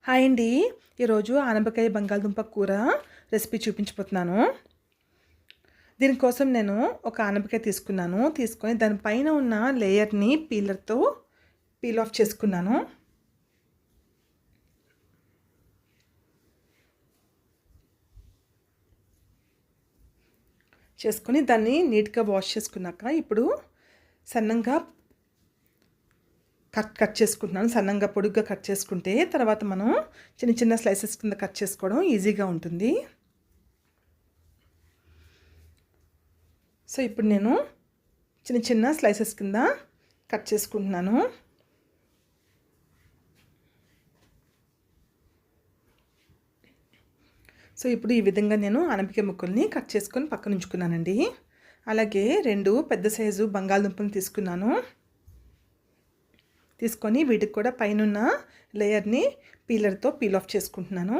Hi అండి. ఈరోజు ఆనపకాయ బంగాళదుంప కూర రెసిపీ చూపించబోతున్నాను. దీనికోసం నేను ఒక ఆనపకాయ తీసుకొని దానిపైన ఉన్న లేయర్ని పీలర్తో పీల్ ఆఫ్ చేసుకున్నాను. దాన్ని నీట్గా వాష్ చేసుకున్నాక ఇప్పుడు సన్నంగా కట్ చేసుకుంటున్నాను. సన్నంగా పొడుగ్గా కట్ చేసుకుంటే తర్వాత మనం చిన్న చిన్న స్లైసెస్ కింద కట్ చేసుకోవడం ఈజీగా ఉంటుంది. సో ఇప్పుడు నేను చిన్న చిన్న స్లైసెస్ కింద కట్ చేసుకుంటున్నాను. సో ఇప్పుడు ఈ విధంగా నేను ఆనపకాయ ముక్కల్ని కట్ చేసుకొని పక్కన ఉంచుకున్నానండి. అలాగే 2 పెద్ద సైజు బంగాళదుంపలు తీసుకొని వీటికి కూడా పైనున్న లేయర్ని పీలర్తో పీల్ ఆఫ్ చేసుకుంటున్నాను.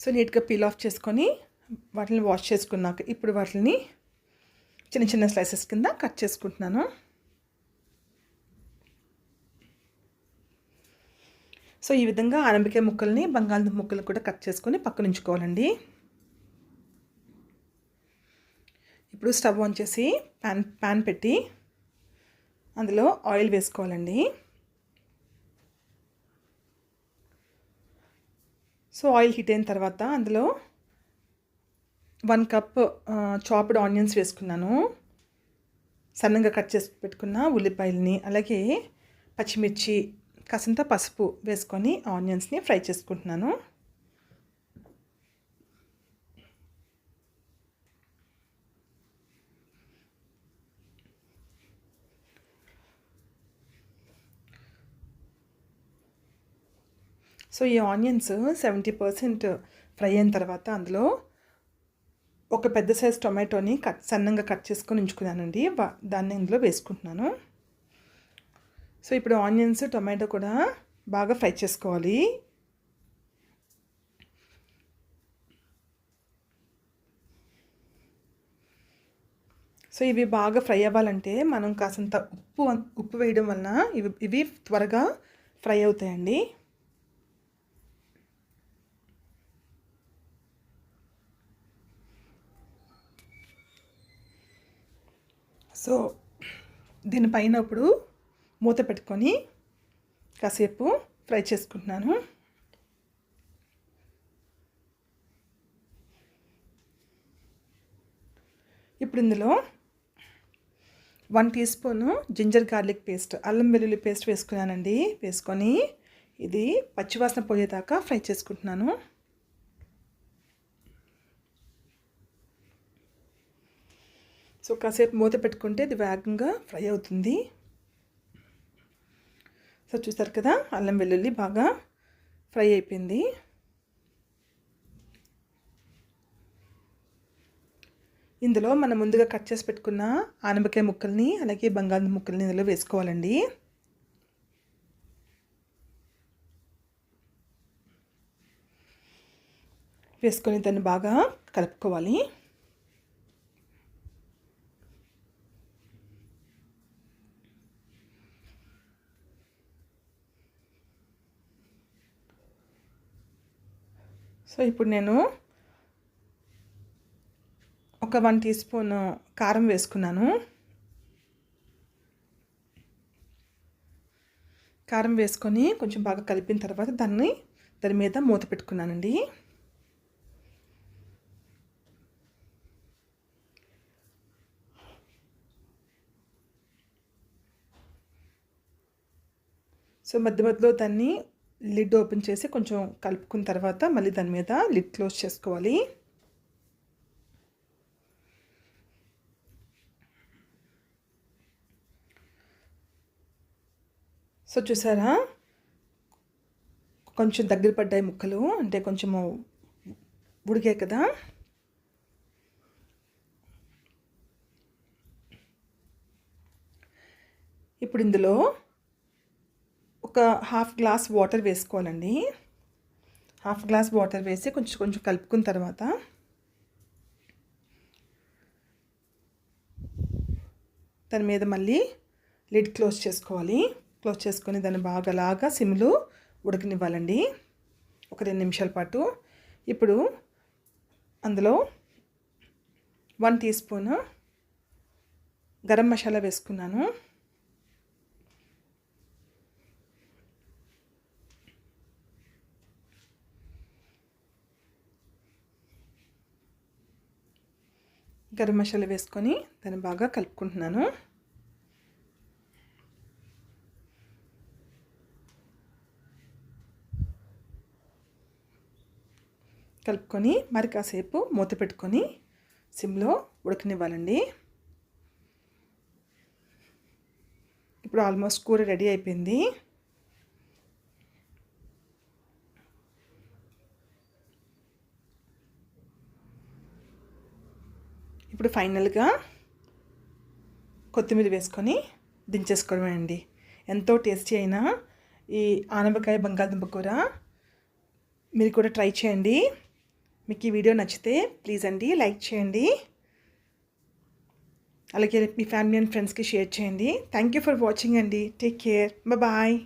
సో నీట్గా పీల్ ఆఫ్ చేసుకొని వాటిని వాష్ చేసుకున్నాక ఇప్పుడు వాటిని చిన్న చిన్న స్లైసెస్ కింద కట్ చేసుకుంటున్నాను. సో ఈ విధంగా ఆనపకాయ ముక్కల్ని బంగాళదుంప ముక్కలు కూడా కట్ చేసుకొని పక్కన ఉంచుకోవాలండి. ఇప్పుడు స్టవ్ ఆన్ చేసి ప్యాన్ పెట్టి అందులో ఆయిల్ వేసుకోవాలండి. సో ఆయిల్ హీట్ అయిన తర్వాత అందులో 1 కప్ చాప్డ్ ఆనియన్స్ వేసుకున్నాను. సన్నగా కట్ చేసి పెట్టుకున్న ఉల్లిపాయలని, అలాగే పచ్చిమిర్చి, కాసింత పసుపు వేసుకొని ఆనియన్స్ని ఫ్రై చేసుకుంటున్నాను. సో ఈ ఆనియన్స్ 70% ఫ్రై అయిన తర్వాత అందులో ఒక పెద్ద సైజ్ టొమాటోని సన్నంగా కట్ చేసుకొని ఉంచుకున్నానండి. దాన్ని ఇందులో వేసుకుంటున్నాను. సో ఇప్పుడు ఆనియన్స్, టొమాటో కూడా బాగా ఫ్రై చేసుకోవాలి. సో ఇవి బాగా ఫ్రై అవ్వాలంటే మనం కాసంత ఉప్పు వేయడం వలన ఇవి త్వరగా ఫ్రై అవుతాయండి. సో దీనిపైన ఇప్పుడు మూత పెట్టుకొని కాసేపు ఫ్రై చేసుకుంటున్నాను. ఇప్పుడు ఇందులో 1 teaspoon ginger garlic paste, అల్లం వెల్లుల్లి పేస్ట్ వేసుకున్నానండి. వేసుకొని ఇది పచ్చివాసన పోయేదాకా ఫ్రై చేసుకుంటున్నాను. సో కాసేపు మూత పెట్టుకుంటే ఇది వేగంగా ఫ్రై అవుతుంది. సో చూసారు కదా, అల్లం వెల్లుల్లి బాగా ఫ్రై అయిపోయింది. ఇందులో మనం ముందుగా కట్ చేసి పెట్టుకున్న ఆనపకాయ ముక్కల్ని, అలాగే బంగాళదుంప ముక్కల్ని ఇందులో వేసుకోవాలండి. వేసుకొని దాన్ని బాగా కలుపుకోవాలి. సో ఇప్పుడు నేను ఒక 1 టీ స్పూన్ కారం వేసుకున్నాను. కారం వేసుకొని కొంచెం బాగా కలిపిన తర్వాత దాని మీద మూత పెట్టుకున్నానండి. సో మధ్యలో దాన్ని లిడ్ ఓపెన్ చేసి కొంచెం కలుపుకున్న తర్వాత మళ్ళీ దాని మీద లిడ్ క్లోజ్ చేసుకోవాలి. సో చూసారా, కొంచెం దగ్గర పడ్డాయి ముక్కలు, అంటే కొంచెము ఉడికాయి కదా. ఇప్పుడు ఇందులో ఒక హాఫ్ గ్లాస్ వాటర్ వేసుకోవాలండి. హాఫ్ గ్లాస్ వాటర్ వేసి కొంచెం కలుపుకున్న తర్వాత దాని మీద మళ్ళీ లిడ్ క్లోజ్ చేసుకోవాలి. క్లోజ్ చేసుకొని దాన్ని బాగా సిమ్లో ఉడకనివ్వాలండి ఒక 2 నిమిషాల పాటు. ఇప్పుడు అందులో 1 టీ స్పూన్ గరం మసాలా వేసుకున్నాను. గరం మసాలా వేసుకొని దాన్ని బాగా కలుపుకుంటున్నాను. కలుపుకొని మరి కాసేపు మూత పెట్టుకొని సిమ్లో ఉడకనివ్వాలండి. ఇప్పుడు ఆల్మోస్ట్ కూర రెడీ అయిపోయింది. ఇప్పుడు ఫైనల్గా కొత్తిమీర వేసుకొని దించేసుకోవడమే అండి. ఎంతో టేస్టీ అయిన ఈ ఆనపకాయ బంగాళదుంప కూర మీరు కూడా ట్రై చేయండి. మీకు ఈ వీడియో నచ్చితే ప్లీజ్ అండి లైక్ చేయండి. అలాగే మీ ఫ్యామిలీ అండ్ ఫ్రెండ్స్కి షేర్ చేయండి. థ్యాంక్ యూ ఫర్ వాచింగ్ అండి. Take care. బాయ్.